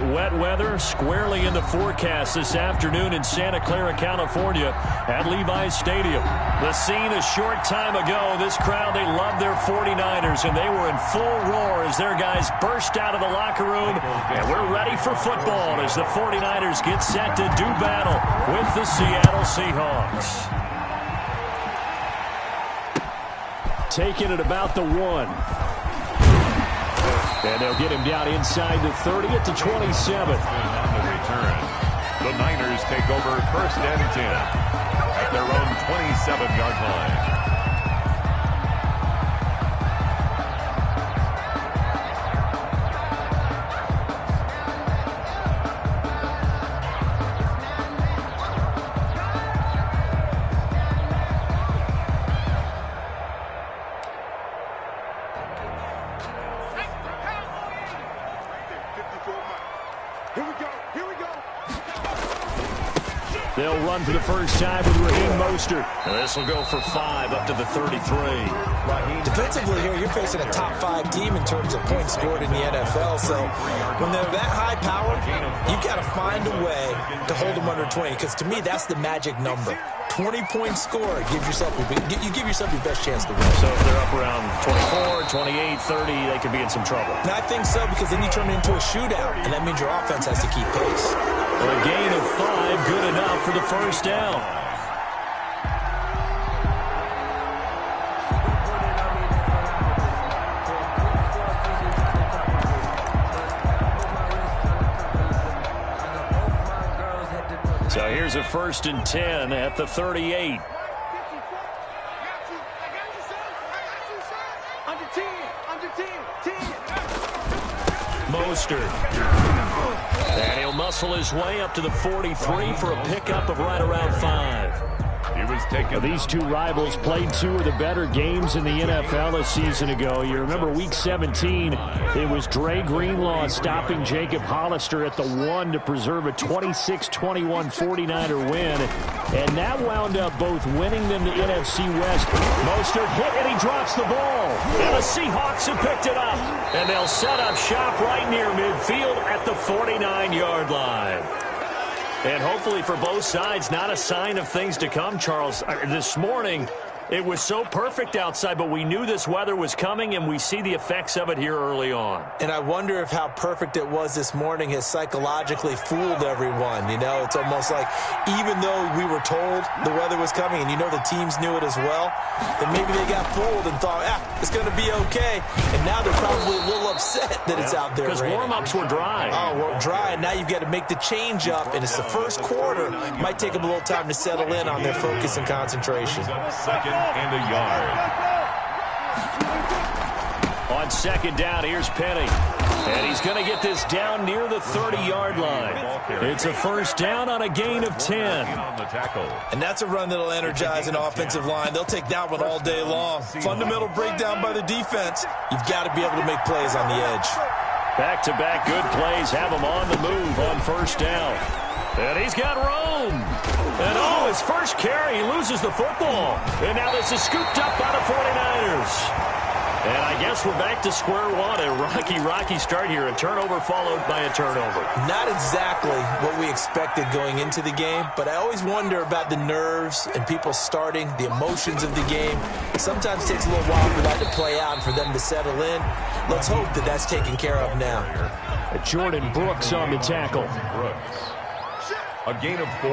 Wet weather squarely in the forecast this afternoon in Santa Clara, California at Levi's Stadium. The scene a short time ago. This crowd, they love their 49ers, and they were in full roar as their guys burst out of the locker room. And we're ready for football as the 49ers get set to do battle with the Seattle Seahawks. Taking it about the 1. And they'll get him down inside the 30 at the 27. On the return, the Niners take over 1st and 10 at their own 27-yard line. They'll run for the first time with Raheem Mostert. This will go for 5 up to the 33. Defensively here, you're facing a top 5 team in terms of points scored in the NFL. So when they're that high powered, you've got to find a way to hold them under 20. Because to me, that's the magic number. 20-point score. You give yourself your best chance to win. So if they're up around 24, 28, 30, they could be in some trouble. And I think so, because then you turn it into a shootout, and that means your offense has to keep pace. Well, a gain of 5, good enough for the first down. So here's a 1st and 10 at the 38. Mostert. And he'll muscle his way up to the 43 for a pickup of right around 5. He was taken. These two rivals played 2 of the better games in the NFL a season ago. You remember Week 17, it was Dre Greenlaw stopping Jacob Hollister at the 1 to preserve a 26-21 49er win. And that wound up both winning them the NFC West. Mostert hit and he drops the ball. And the Seahawks have picked it up. And they'll set up shop right near midfield at the 49-yard line. And hopefully for both sides, not a sign of things to come, Charles. This morning, it was so perfect outside, but we knew this weather was coming, and we see the effects of it here early on. And I wonder if how perfect it was this morning has psychologically fooled everyone. You know, it's almost like even though we were told the weather was coming, and you know the teams knew it as well, then maybe they got fooled and thought, it's going to be okay. And now they're probably a little upset that it's out there because raining. Warm-ups were dry. Oh, well, dry, and now you've got to make the change up, and it's the first quarter. Might take them a little time to settle in on their focus and concentration. Second and a yard. On 2nd down, here's Penny. And he's going to get this down near the 30-yard line. It's a 1st down on a gain of 10. And that's a run that'll energize an offensive line. They'll take that one all day long. Fundamental breakdown by the defense. You've got to be able to make plays on the edge. Back-to-back good plays have him on the move on 1st down. And he's got room. And his first carry, he loses the football. And now this is scooped up by the 49ers. And I guess we're back to square one. A rocky start here. A turnover followed by a turnover. Not exactly what we expected going into the game, but I always wonder about the nerves and people starting, the emotions of the game. Sometimes it takes a little while for that to play out and for them to settle in. Let's hope that that's taken care of now. Jordan Brooks on the tackle. A gain of 4.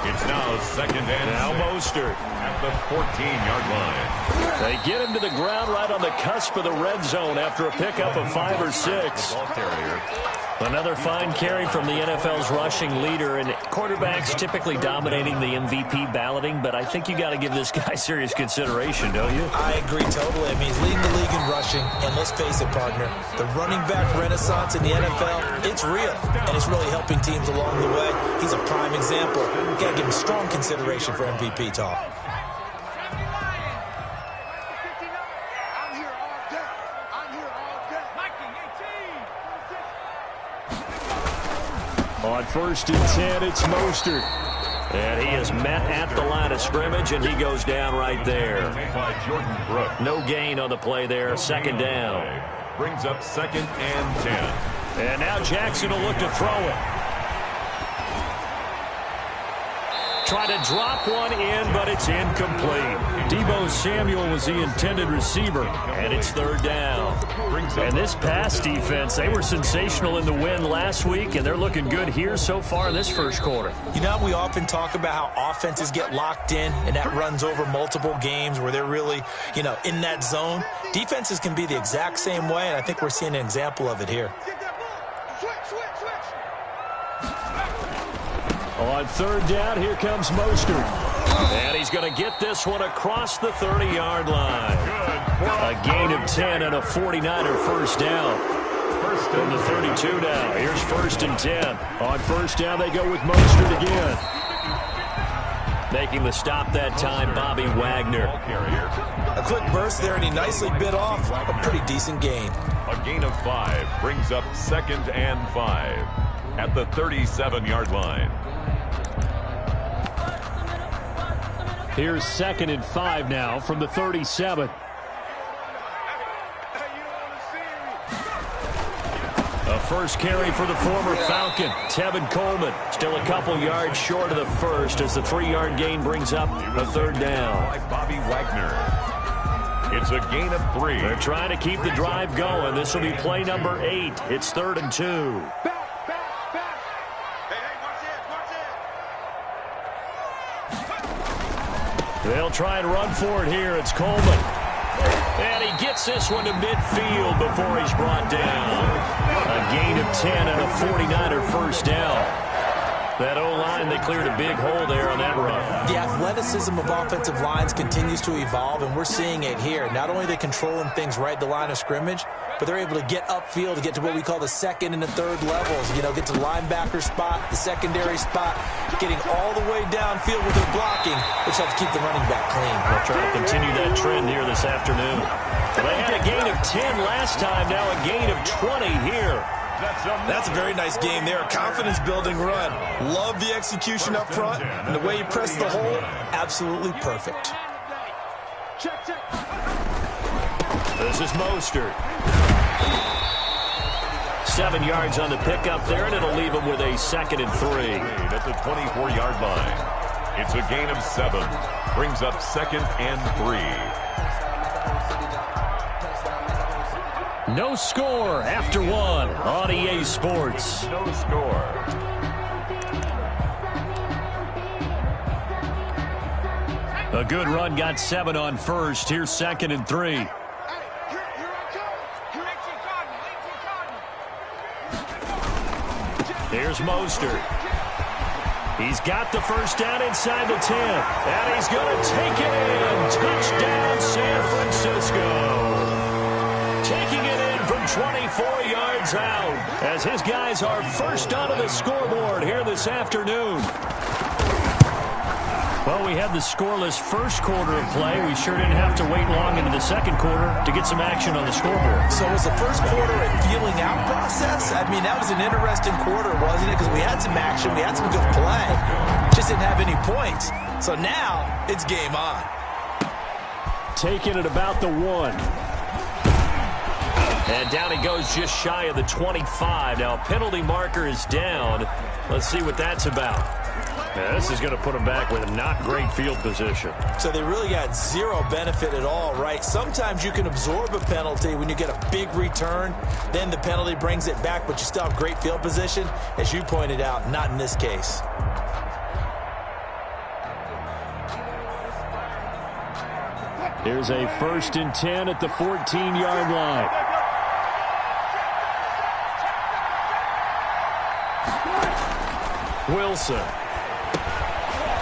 It's now 2nd and now Mostert at the 14-yard line. They get him to the ground right on the cusp of the red zone after a pickup of 5 or 6. Another fine carry from the NFL's rushing leader, and quarterbacks typically dominating the MVP balloting, but I think you got to give this guy serious consideration, don't you? I agree totally. I mean, he's leading the league in rushing, and let's face it, partner, the running back renaissance in the NFL, it's real, and it's really helping teams along the way. He's a prime example. You got to give him strong consideration for MVP talk. On 1st and 10, it's Mostert. And he is met at the line of scrimmage, and he goes down right there. No gain on the play there, 2nd down. Brings up 2nd and 10. And now Jackson will look to throw it. Try to drop one in, but it's incomplete. Deebo Samuel was the intended receiver, and it's third down. And this pass defense, they were sensational in the win last week, and they're looking good here so far in this first quarter. You know, we often talk about how offenses get locked in, and that runs over multiple games where they're really, in that zone. Defenses can be the exact same way, and I think we're seeing an example of it here. On third down, here comes Mostert. And he's going to get this one across the 30-yard line. A gain of 10 and a 49er first down. From the 32 now. Here's first and 10. On first down, they go with Mostert again. Making the stop that time, Bobby Wagner. A quick burst there, and he nicely bit off a pretty decent gain. A gain of 5 brings up 2nd and 5 at the 37-yard line. Here's 2nd and 5 now from the 37. A first carry for the former Falcon, Tevin Coleman. Still a couple yards short of the first as the 3-yard gain brings up a third down. Bobby Wagner. It's a gain of 3. They're trying to keep the drive going. This will be play number 8. It's 3rd and 2. They'll try and run for it here. It's Coleman. And he gets this one to midfield before he's brought down. A gain of 10 and a 49er first down. That O-line, they cleared a big hole there on that run. The athleticism of offensive lines continues to evolve, and we're seeing it here. Not only are they controlling things right at the line of scrimmage, but they're able to get upfield to get to what we call the 2nd and the 3rd levels. Get to the linebacker spot, the secondary spot, getting all the way downfield with their blocking, which helps keep the running back clean. They'll try to continue that trend here this afternoon. They had a gain of 10 last time, now a gain of 20 here. That's a very nice game there. Confidence-building run. Love the execution up front, and the way he pressed the hole, absolutely perfect. This is Mostert. 7 yards on the pickup there, and it'll leave him with a 2nd and 3. At the 24-yard line. It's a gain of 7. Brings up 2nd and 3. No score after 1 on EA Sports. No score. A good run, got 7 on first. Here's 2nd and 3. Here's Mostert. He's got the first down inside the 10. And he's going to take it in. Touchdown, San Francisco. Taking it in from 24 yards out as his guys are first onto the scoreboard here this afternoon. Well, we had the scoreless first quarter of play. We sure didn't have to wait long into the second quarter to get some action on the scoreboard. So was the first quarter a feeling out process? I mean, that was an interesting quarter, wasn't it? Because we had some action, we had some good play. Just didn't have any points. So now it's game on. Taking it about the 1. And down he goes just shy of the 25. Now, penalty marker is down. Let's see what that's about. Now, this is going to put him back with a not great field position. So they really got zero benefit at all, right? Sometimes you can absorb a penalty when you get a big return. Then the penalty brings it back, but you still have great field position. As you pointed out, not in this case. Here's a 1st and 10 at the 14-yard line. Wilson.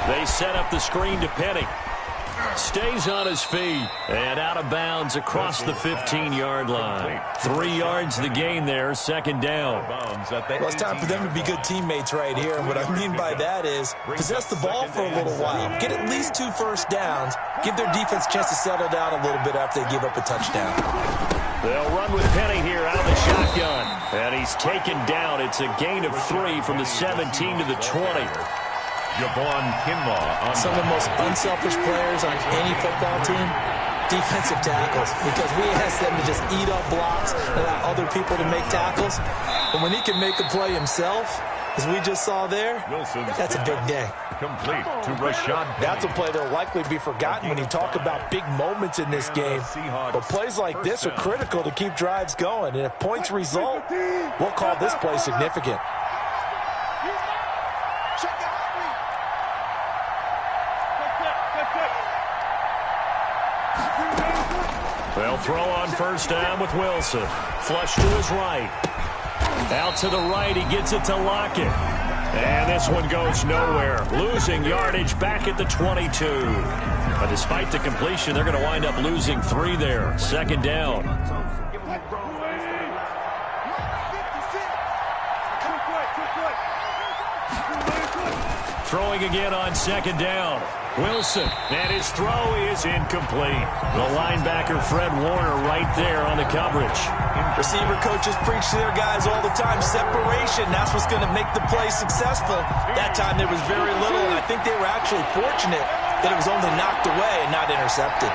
They set up the screen to Penny. Stays on his feet and out of bounds across the 15-yard line. 3 yards the gain there, 2nd down. Well, it's time for them to be good teammates right here. And what I mean by that is possess the ball for a little while. Get at least 2 first downs. Give their defense a chance to settle down a little bit after they give up a touchdown. They'll run with Penny here out of the shotgun. And he's taken down. It's a gain of 3 from the 17 to the 20. Javon Kinlaw. Some of the most unselfish players on any football team defensive tackles, because we ask them to just eat up blocks and allow other people to make tackles. But when he can make a play himself, as we just saw there, that's a big day. Complete to Rashad Penny. That's a play that will likely be forgotten when you talk about big moments in this game. But plays like this are critical to keep drives going. And if points result, we'll call this play significant. They'll throw on first down with Wilson. Flush to his right. Out to the right, he gets it to Lockett. And this one goes nowhere. Losing yardage back at the 22. But despite the completion, they're going to wind up losing 3 there. Second down. Throwing again on second down. Wilson, and his throw is incomplete. The linebacker, Fred Warner, right there on the coverage. Receiver coaches preach to their guys all the time. Separation, that's what's going to make the play successful. That time there was very little, and I think they were actually fortunate that it was only knocked away and not intercepted.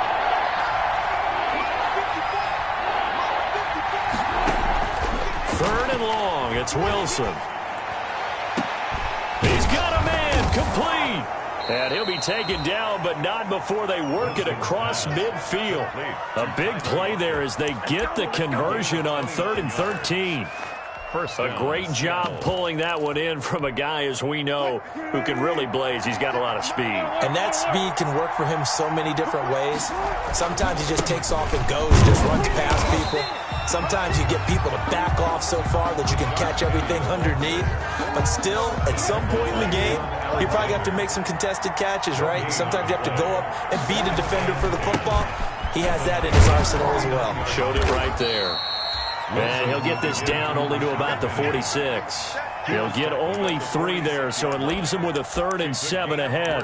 Third and long, it's Wilson. He's got a man, complete. And he'll be taken down, but not before they work it across midfield. A big play there as they get the conversion on 3rd and 13. A great job pulling that one in from a guy, as we know, who can really blaze. He's got a lot of speed. And that speed can work for him so many different ways. Sometimes he just takes off and goes, just runs past people. Sometimes you get people to back off so far that you can catch everything underneath. But still, at some point in the game, you probably have to make some contested catches, right? Sometimes you have to go up and beat a defender for the football. He has that in his arsenal as well. Showed it right there. And he'll get this down only to about the 46. He'll get only 3 there, so it leaves him with a 3rd and 7 ahead.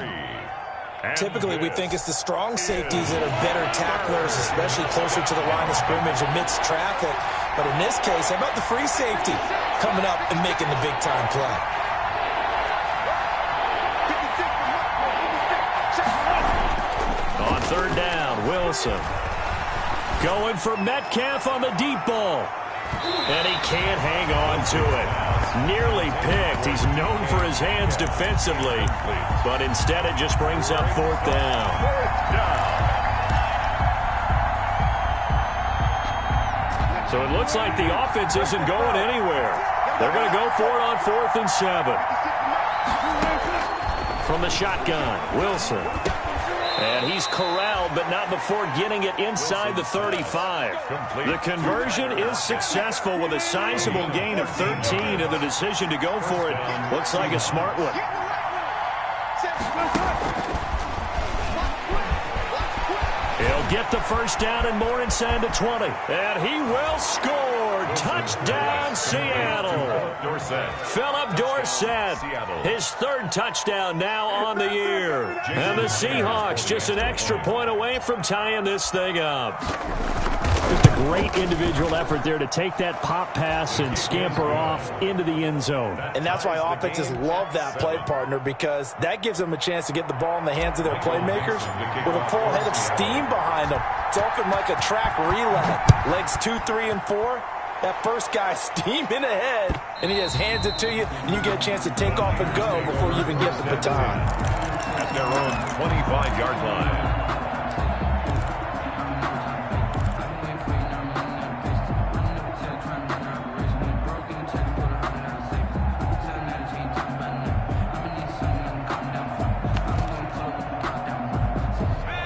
Typically, we think it's the strong safeties that are better tacklers, especially closer to the line of scrimmage amidst traffic. But in this case, how about the free safety coming up and making the big-time play? On 3rd down, Wilson. Going for Metcalf on the deep ball. And he can't hang on to it. Nearly picked. He's known for his hands defensively. But instead it just brings up 4th down. So it looks like the offense isn't going anywhere. They're going to go for it on 4th and 7. From the shotgun, Wilson. And he's corralled, but not before getting it inside the 35. The conversion is successful with a sizable gain of 13, and the decision to go for it looks like a smart one. He'll get the first down and more inside the 20. And he will score. Touchdown, Seattle. Philip Dorsett, his 3rd touchdown now on the year. And the Seahawks just an extra point away from tying this thing up. Just a great individual effort there to take that pop pass and scamper off into the end zone. And that's why offenses love that play, partner, because that gives them a chance to get the ball in the hands of their playmakers with a full head of steam behind them. It's often like a track relay. Legs 2, 3, and 4. That first guy steaming ahead, and he just hands it to you, and you get a chance to take off and go before you even get the baton. At their own 25-yard line.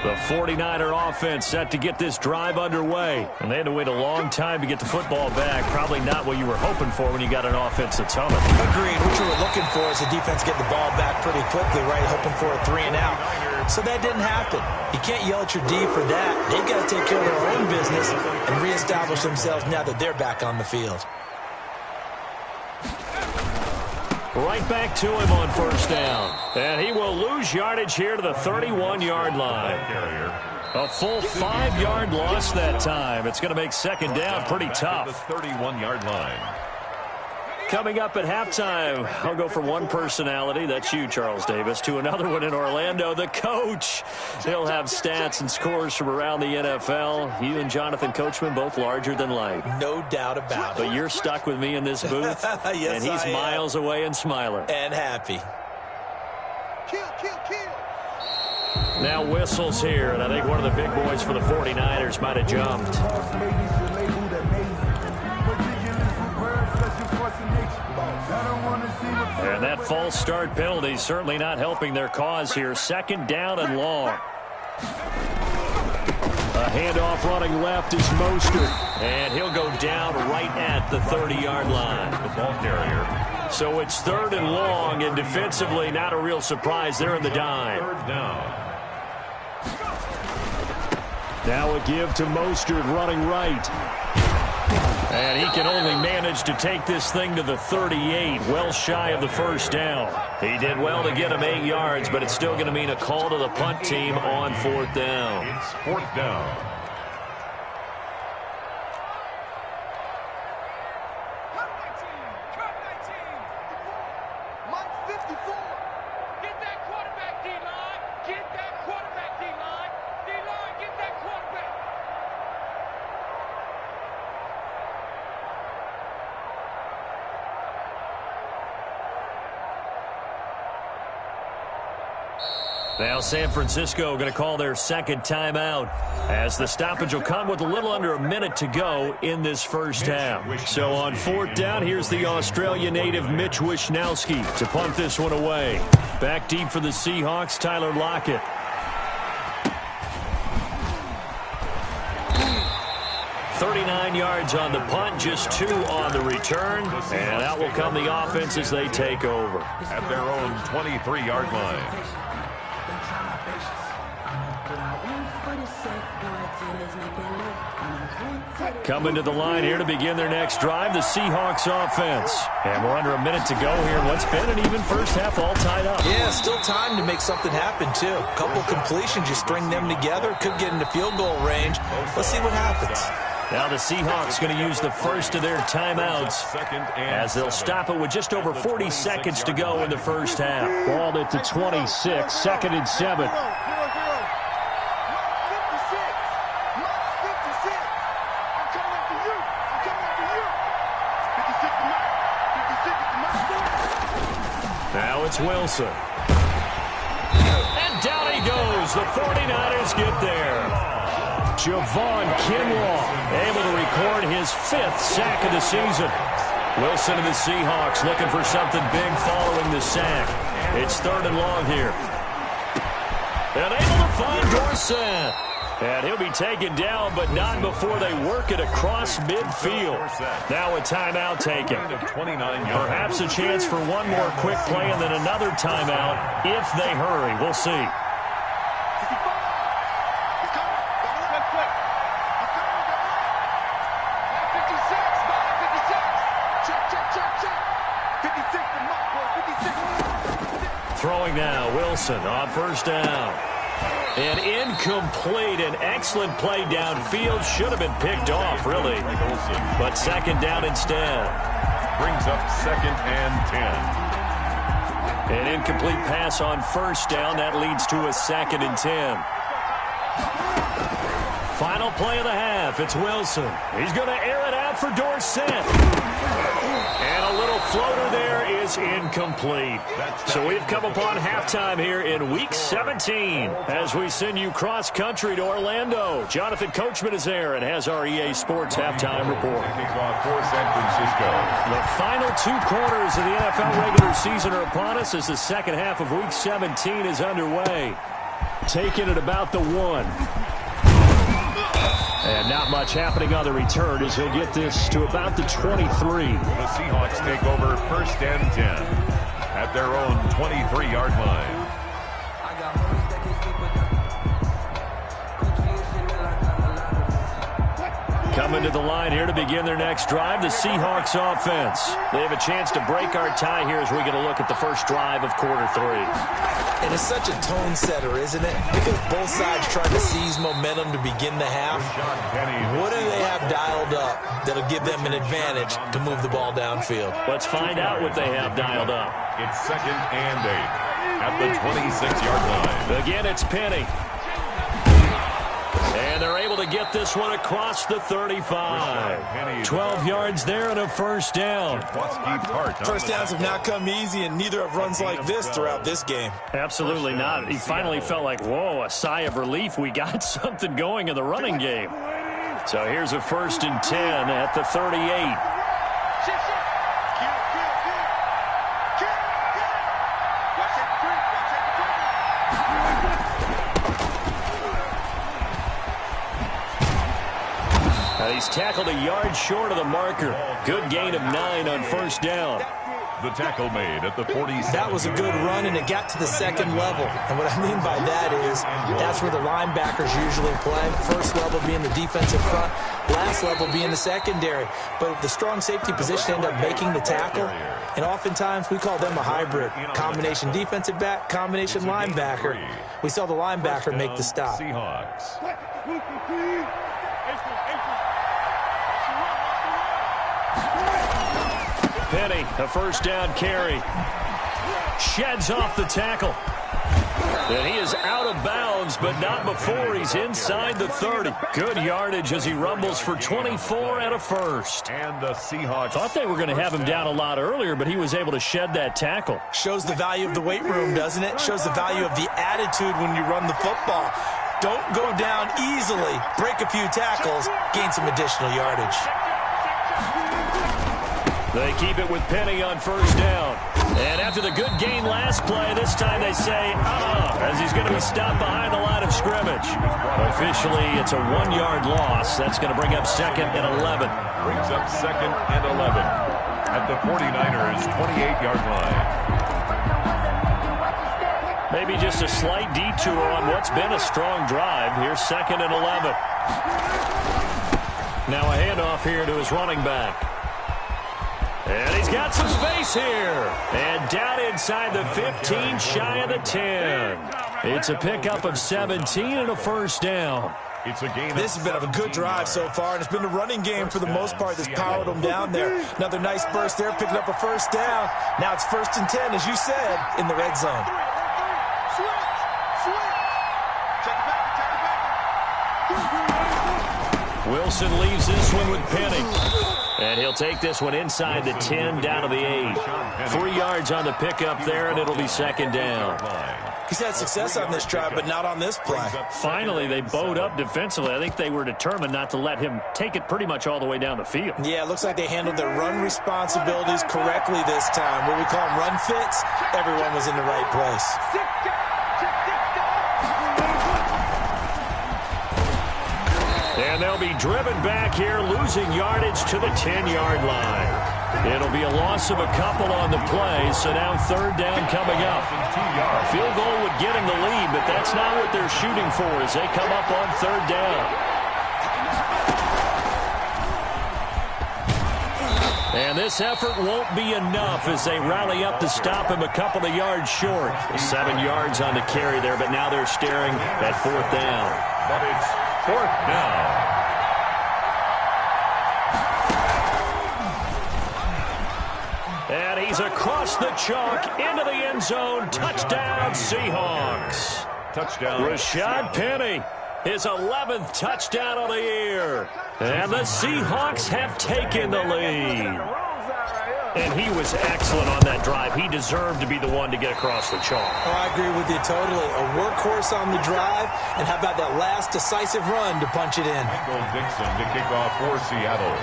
The 49er offense set to get this drive underway. And they had to wait a long time to get the football back. Probably not what you were hoping for when you got an offense that's humming. Agreed. What you were looking for is the defense get the ball back pretty quickly, right? Hoping for a 3 and out. So that didn't happen. You can't yell at your D for that. They've got to take care of their own business and reestablish themselves now that they're back on the field. Right back to him on first down. And he will lose yardage here to the 31-yard line. A full 5-yard loss that time. It's going to make second down pretty tough. The 31-yard line. Coming up at halftime, I'll go from one personality, that's you, Charles Davis, to another one in Orlando, the coach. He'll have stats and scores from around the NFL. You and Jonathan Coachman, both larger than life. No doubt about it. But you're stuck with me in this booth, yes, and he's miles away and smiling. And happy. Now whistles here, and I think one of the big boys for the 49ers might have jumped. And that false start penalty certainly not helping their cause here. Second down and long. A handoff running left is Mostert. And he'll go down right at the 30-yard line. The ball carrier. So it's third and long, and defensively not a real surprise. They're in the dime. Third down. Now a give to Mostert running right. And he can only manage to take this thing to the 38, well shy of the first down. He did well to get him 8 yards, but it's still going to mean a call to the punt team on fourth down. It's fourth down. Now San Francisco going to call their second timeout as the stoppage will come with a little under a minute to go in this first half. So on fourth down, here's the Australia native Mitch Wishnowsky to punt this one away. Back deep for the Seahawks, Tyler Lockett. .39 yards on the punt, just 2 on the return, and out will come the offense as they take over. At their own 23-yard line. Coming to the line here to begin their next drive, the Seahawks offense. And we're under a minute to go here. What's been an even first half, all tied up. Yeah, still time to make something happen, too. A couple completions, you string them together, could get into field goal range. Let's see what happens. Now the Seahawks going to use the first of their timeouts as they'll stop it with just over 40 seconds to go in the first half. Ball at the 26, second and 7. Now it's Wilson. And down he goes. The 49ers get there. Javon Kinlaw able to record his 5th sack of the season. Wilson and the Seahawks looking for something big following the sack. It's third and long here. And able to find Dorsett. And he'll be taken down, but not before they work it across midfield. Now a timeout taken. Perhaps a chance for one more quick play and then another timeout if they hurry. We'll see. Throwing now, Wilson on first down. An incomplete, an excellent play downfield. Should have been picked off, really. But second down instead. Brings up second and 10. An incomplete pass on first down. That leads to a second and 10. Final play of the half. It's Wilson. He's going to air it out for Dorsett. And a little floater there is incomplete. So we've come upon halftime here in Week 17 as we send you cross-country to Orlando. Jonathan Coachman is there and has our EA Sports halftime report. Kickoff for San Francisco. The final 2 quarters of the NFL regular season are upon us as the second half of Week 17 is underway. Taking it about the 1. And not much happening on the return as he'll get this to about the 23. The Seahawks take over first and 10 at their own 23-yard line. Coming to the line here to begin their next drive, the Seahawks offense. They have a chance to break our tie here as we get a look at the first drive of quarter 3. And it's such a tone setter, isn't it? Because both sides trying to seize momentum to begin the half. What do they have dialed up that'll give them an advantage to move the ball downfield? Let's find out what they have dialed up. It's 2nd and 8 at the 26-yard line. Again, it's Penny. And they're able to get this one across the 35. 12 yards there and a first down. First downs have not come easy, and neither have runs like this throughout this game. Absolutely not. He finally felt like, whoa, a sigh of relief. We got something going in the running game. So here's a 1st and 10 at the 38. He's tackled a yard short of the marker. Good gain of 9 on first down. The tackle made at the 47. That was a good run, and it got to the second level. And what I mean by that is that's where the linebackers usually play. First level being the defensive front, last level being the secondary. But the strong safety position ended up making the tackle. And oftentimes we call them a hybrid. Combination defensive back, combination linebacker. We saw the linebacker make the stop. Seahawks. Penny, a first down carry. Sheds off the tackle. And he is out of bounds, but not before he's inside the 30. Good yardage as he rumbles for 24 and a first. And the Seahawks. Thought they were going to have him down a lot earlier, but he was able to shed that tackle. Shows the value of the weight room, doesn't it? Shows the value of the attitude when you run the football. Don't go down easily. Break a few tackles. Gain some additional yardage. They keep it with Penny on first down. And after the good gain last play, this time they say, as he's going to be stopped behind the line of scrimmage. Officially, it's a 1-yard loss. That's going to bring up 2nd and 11. Brings up 2nd and 11 at the 49ers' 28-yard line. Maybe just a slight detour on what's been a strong drive. Here's 2nd and 11. Now a handoff here to his running back. And he's got some space here. And down inside the 15, shy of the 10. It's a pickup of 17 and a first down. It's a gain. This has been a good drive so far, and it's been a running game for the most part that's powered them down there. Another nice burst there, picking up a first down. Now it's 1st and 10, as you said, in the red zone. Wilson leaves this one with Penny. And he'll take this one inside the 10, down to the 8. 3 yards on the pickup there, and it'll be 2nd down. He's had success on this drive, but not on this play. Finally, they bowed up defensively. I think they were determined not to let him take it pretty much all the way down the field. Yeah, it looks like they handled their run responsibilities correctly this time. What we call them run fits, everyone was in the right place. And they'll be driven back here, losing yardage to the 10-yard line. It'll be a loss of a couple on the play, so now 3rd down coming up. Field goal would get him the lead, but that's not what they're shooting for as they come up on 3rd down. And this effort won't be enough as they rally up to stop him a couple of yards short. 7 yards on the carry there, but now they're staring at 4th down. But it's 4th down. And he's across the chalk into the end zone. Touchdown, Seahawks. Touchdown. Rashad Penny, his 11th touchdown of the year. And the Seahawks have taken the lead. And he was excellent on that drive. He deserved to be the one to get across the chalk. Oh, I agree with you totally. A workhorse on the drive, and how about that last decisive run to punch it in? Michael Dixon to kick off for Seattle.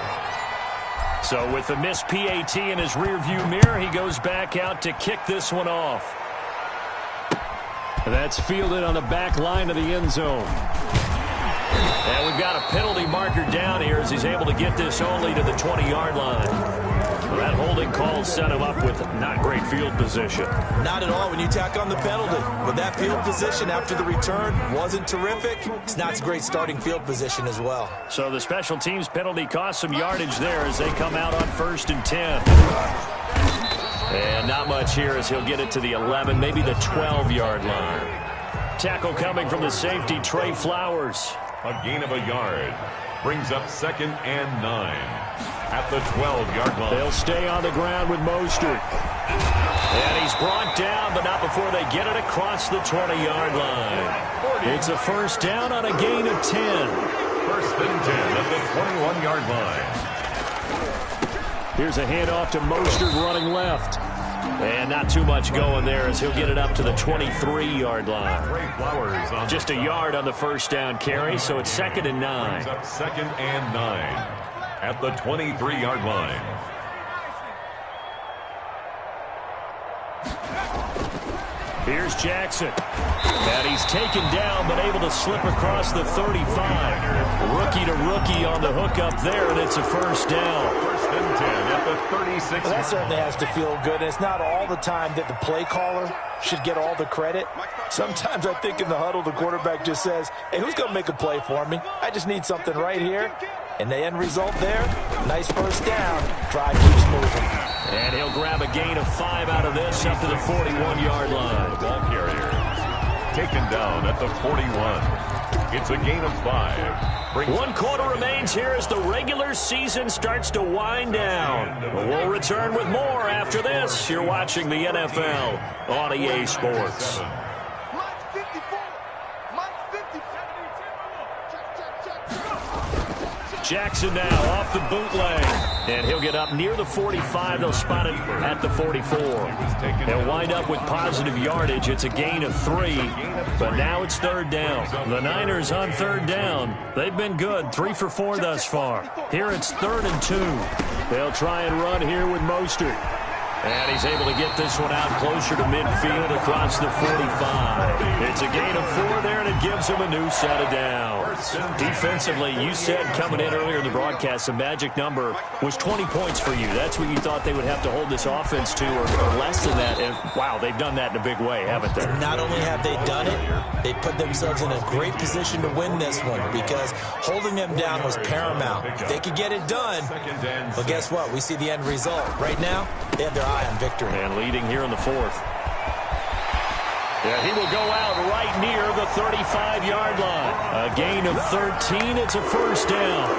So with the missed PAT in his rearview mirror, he goes back out to kick this one off. That's fielded on the back line of the end zone. And we've got a penalty marker down here as he's able to get this only to the 20-yard line. That holding call set him up with not great field position. Not at all when you tack on the penalty. But that field position after the return wasn't terrific. It's not a great starting field position as well. So the special teams penalty cost some yardage there as they come out on 1st and 10. And not much here as he'll get it to the 11, maybe the 12-yard line. Tackle coming from the safety, Trey Flowers. A gain of a yard. Brings up 2nd and 9 at the 12-yard line. They'll stay on the ground with Mostert. And he's brought down, but not before they get it across the 20-yard line. It's a first down on a gain of 10. 1st and 10 at the 21-yard line. Here's a handoff to Mostert running left. And not too much going there as he'll get it up to the 23-yard line. Just a yard on the first down carry, so it's 2nd and 9. Brings up 2nd and 9 at the 23-yard line. Here's Jackson. And he's taken down, but able to slip across the 35. Rookie to rookie on the hook up there, and it's a first down. 1st and 10 at the 36. Well, that certainly has to feel good. It's not all the time that the play caller should get all the credit. Sometimes I think in the huddle, the quarterback just says, hey, who's going to make a play for me? I just need something right here. And the end result there, nice first down. Drive keeps moving. And he'll grab a gain of 5 out of this up to the 41-yard line. The ball carrier taken down at the 41. It's a gain of 5. One quarter remains here as the regular season starts to wind down. We'll return with more after this. You're watching the NFL on EA Sports. Jackson now off the bootleg. And he'll get up near the 45. They'll spot it at the 44. They'll wind up with positive yardage. It's a gain of 3. But now it's 3rd down. The Niners on 3rd down. They've been good. 3 for 4 thus far. Here it's 3rd and 2. They'll try and run here with Mostert. And he's able to get this one out closer to midfield across the 45. It's a gain of 4 there, and it gives him a new set of downs. Defensively, you said coming in earlier in the broadcast, the magic number was 20 points for you. That's what you thought they would have to hold this offense to, or less than that. And, wow, they've done that in a big way, haven't they? Not only have they done it, they put themselves in a great position to win this one because holding them down was paramount. If they could get it done, well, guess what? We see the end result. Right now, they have their eye on victory. And leading here in the 4th. Yeah, he will go out right near the 35-yard line. A gain of 13. It's a first down.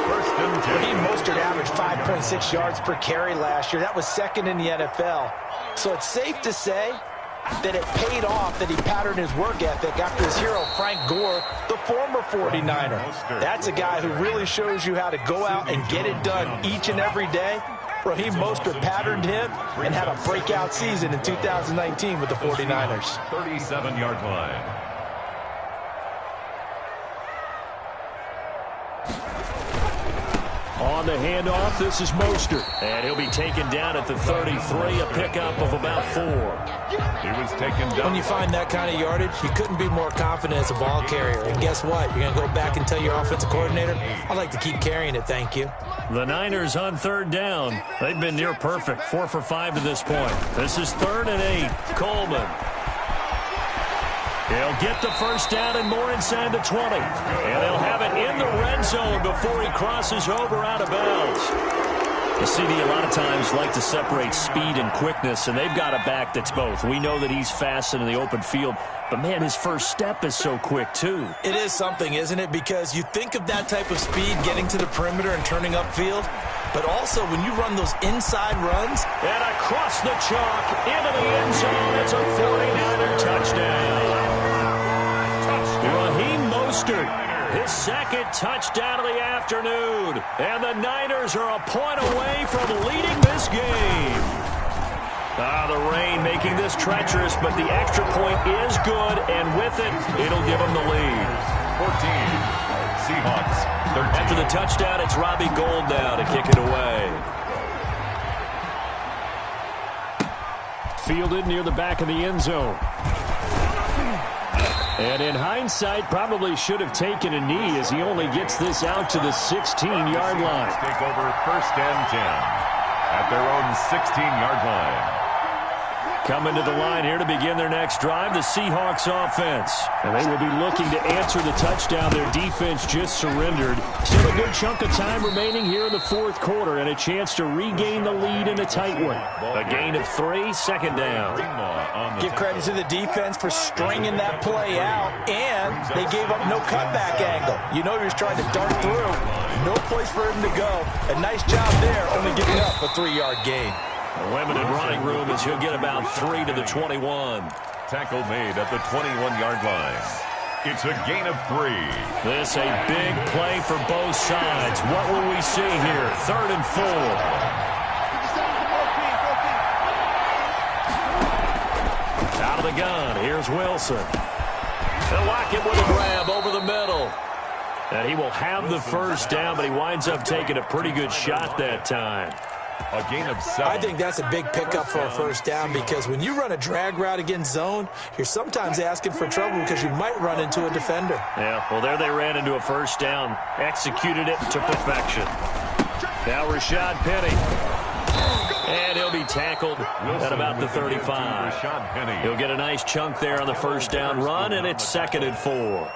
Raheem Mostert averaged 5.6 yards per carry last year. That was 2nd in the NFL. So it's safe to say that it paid off that he patterned his work ethic after his hero, Frank Gore, the former 49er. That's a guy who really shows you how to go out and get it done each and every day. Raheem Mostert patterned him and had a breakout season in 2019 with the 49ers. 37-yard line. On the handoff, this is Mostert. And he'll be taken down at the 33, a pickup of about 4. He was taken down. When you find that kind of yardage, you couldn't be more confident as a ball carrier. And guess what? You're going to go back and tell your offensive coordinator, I'd like to keep carrying it, thank you. The Niners on 3rd down. They've been near perfect, 4 for 5 to this point. This is 3rd and 8. Coleman. He'll get the first down and more inside the 20. And they'll have it in the red zone before he crosses over out of bounds. The CD a lot of times like to separate speed and quickness, and they've got a back that's both. We know that he's fast in the open field, but, man, his first step is so quick, too. It is something, isn't it? Because you think of that type of speed getting to the perimeter and turning upfield, but also when you run those inside runs. And across the chalk into the end zone. It's a 49er touchdown. Raheem Mostert, his 2nd touchdown of the afternoon. And the Niners are a point away from leading this game. The rain making this treacherous, but the extra point is good, and with it, it'll give them the lead. 14. Seahawks, 13. After the touchdown, it's Robbie Gould now to kick it away. Fielded near the back of the end zone. And in hindsight, probably should have taken a knee as he only gets this out to the 16-yard line. Take over 1st and 10. at their own 16-yard line. Coming to the line here to begin their next drive, the Seahawks offense. And they will be looking to answer the touchdown their defense just surrendered. Still a good chunk of time remaining here in the fourth quarter and a chance to regain the lead in a tight one. A gain of 3, second down. Give credit to the defense for stringing that play out, and they gave up no cutback angle. You know he was trying to dart through. No place for him to go. A nice job there, only giving up a 3-yard gain. A limited running room as he'll get about 3 to the 21. Tackle made at the 21-yard line. It's a gain of 3. This a big play for both sides. What will we see here? 3rd and 4. Out of the gun. Here's Wilson. They'll lock it with a grab over the middle. And he will have the first down, but he winds up taking a pretty good shot that time. A gain of 7. I think that's a big pickup for a first down because when you run a drag route against zone, you're sometimes asking for trouble because you might run into a defender. Yeah, well, there they ran into a first down. Executed it to perfection. Now Rashad Penny. And he'll be tackled at about the 35. He'll get a nice chunk there on the first down run, and it's 2nd and 4.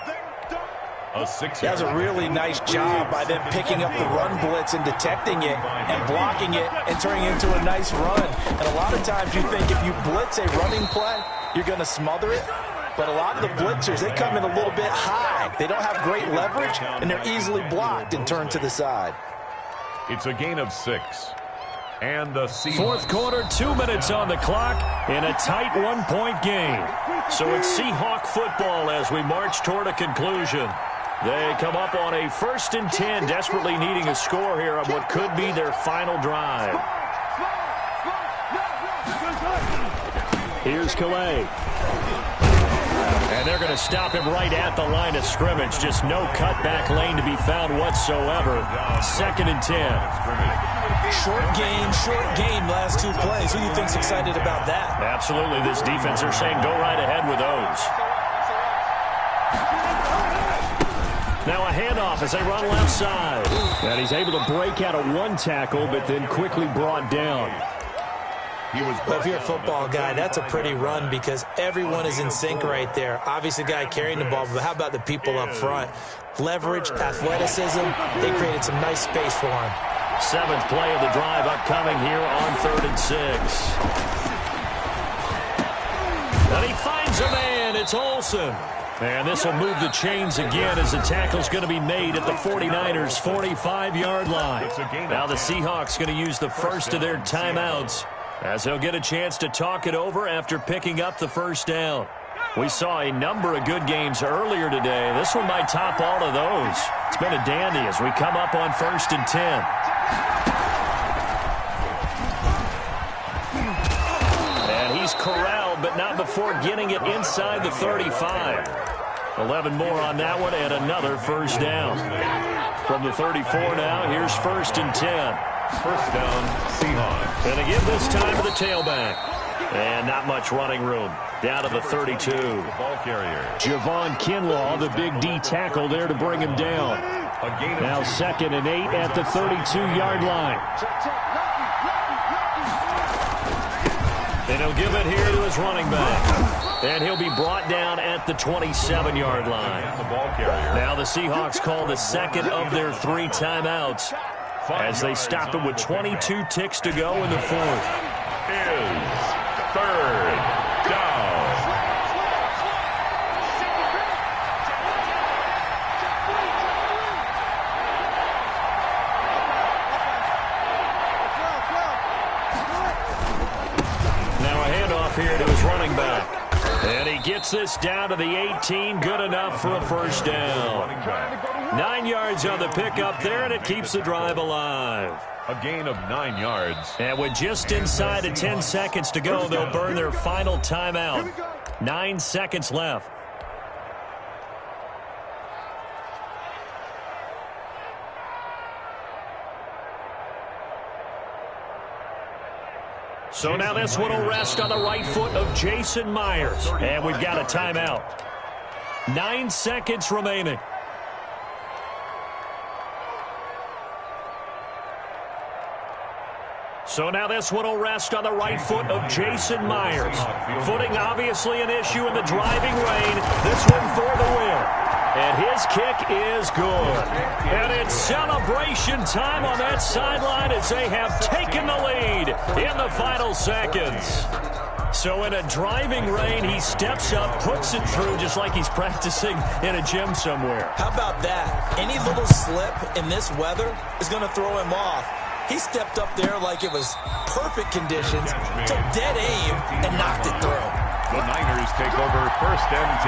That's a really nice job by them picking up the run blitz and detecting it and blocking it and turning it into a nice run. And a lot of times you think if you blitz a running play, you're going to smother it. But a lot of the blitzers, they come in a little bit high. They don't have great leverage, and they're easily blocked and turned to the side. It's a gain of 6. And the Seahawks. Fourth quarter, 2 minutes on the clock in a tight 1-point game. So it's Seahawk football as we march toward a conclusion. They come up on a 1st and 10, desperately needing a score here on what could be their final drive. Here's Calais. And they're going to stop him right at the line of scrimmage. Just no cutback lane to be found whatsoever. 2nd and 10. Short game, last 2 plays. Who do you think's excited about that? Absolutely. This defense are saying go right ahead with those. Now a handoff as they run left side. And he's able to break out of 1 tackle, but then quickly brought down. Well, if you're a football guy, that's a pretty run because everyone is in sync right there. Obviously, the guy carrying the ball, but how about the people up front? Leverage, athleticism, they created some nice space for him. 7th play of the drive upcoming here on 3rd and 6. And he finds a man. It's Olsen. And this will move the chains again as the tackle's going to be made at the 49ers' 45-yard line. Now the Seahawks going to use the first of their timeouts as they'll get a chance to talk it over after picking up the first down. We saw a number of good games earlier today. This one might top all of those. It's been a dandy as we come up on 1st and 10. And he's corralled, but not before getting it inside the 35. 11 more on that one and another first down. From the 34 now, here's 1st and 10. First down, Seahawks. And again this time to the tailback. And not much running room. Down to the 32. Ball carrier. Javon Kinlaw, the big D tackle there to bring him down. Now 2nd and 8 at the 32-yard line. And he'll give it here to his running back. And he'll be brought down at the 27-yard line. Now the Seahawks call the 2nd of their 3 timeouts as they stop it with 22 ticks to go in the 4th. Is 3rd down. Now a handoff here to his running back. And he gets this down to the 18. Good enough for a first down. 9 yards on the pickup there, and it keeps the drive alive. A gain of 9 yards. And with just inside of 10 seconds to go, they'll burn their final timeout. 9 seconds left. So now this one will rest on the right foot of Jason Myers. And we've got a timeout. 9 seconds remaining. So now this one will rest on the right foot of Jason Myers. Footing obviously an issue in the driving rain. This one for the win. And his kick is good. And it's celebration time on that sideline as they have taken the lead in the final seconds. So in a driving rain, he steps up, puts it through just like he's practicing in a gym somewhere. How about that? Any little slip in this weather is going to throw him off. He stepped up there like it was perfect conditions, took dead aim, and knocked it through. The Niners take over 1st and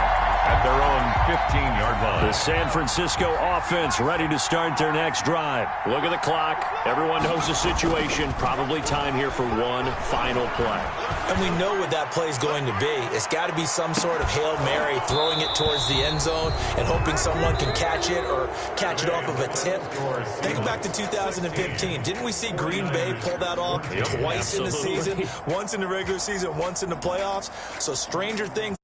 10 at their own 15-yard line. The San Francisco offense ready to start their next drive. Look at the clock. Everyone knows the situation. Probably time here for one final play. And we know what that play is going to be. It's got to be some sort of Hail Mary, throwing it towards the end zone and hoping someone can catch it or catch it off of a tip. Think back to 2015. Didn't we see Green Bay pull that off twice in the season? Once in the regular season, once in the playoffs. So stranger things.